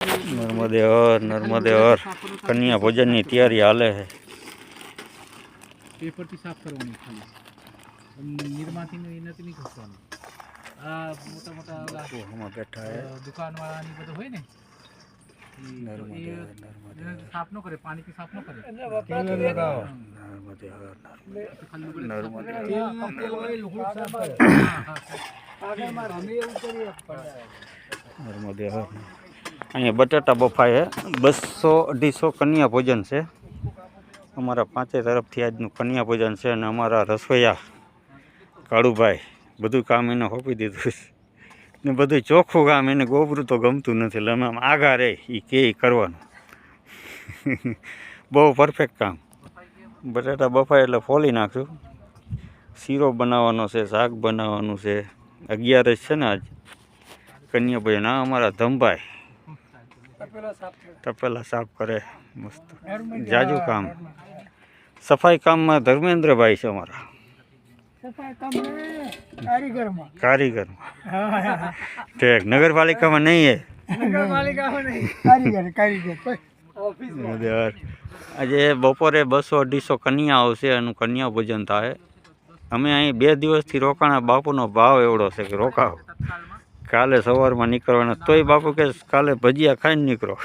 नर्मदे हर कन्या भोजन की तैयारी हाले है। पेपर થી સાફ કરવાની ખાલી નિર્માથી નથી નહીં ખસવાનું આ મોટા મોટા આમાં બેઠા હે દુકાન વાળાની બધું હોય ને નર્મદે સાફ ન કરે પાણીથી સાફ ન કરે તેલ લગાવો नर्मदे हर नर्मदे हर अँ बटाटा बफाय है 200-250 कन्या भोजन से अमरा पांचे तरफ थी आज कन्या भोजन से अमरा रसोईया काळू भाई बधु काम एने होपी दीधुं ने बधु चोख्खुं काम एने गोबरू तो गमतुं नथी એટલે અમે આગા રે ઈ કે કરવાનું બહુ પરફેક્ટ કામ बटाटा बफाय એટલે ફોલી નાખશું શીરો બનાવવાનો છે શાક બનાવવાનું છે 11 છે ને આજ कन्या भोजन आ अमरा धमभाई तपेला साफ करे मस्त जाजू काम सफाई काम में धर्मेंद्र भाई से अमरा कारीगर ठीक नगर पालिका में नहीं है आज बपोरे 200-250 कन्या आवशे अनु कन्या भोजन थाय अमे अहीं 2 दिवसथी रोकाणा बापूनो भाव एवडो छे के रोकाओ काले सवारमां निकळवाना तोय बापू के काले भजिया खाईने निकळो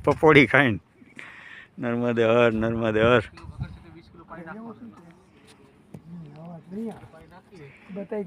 पपौड़ी खाईने नर्मदे हर बताई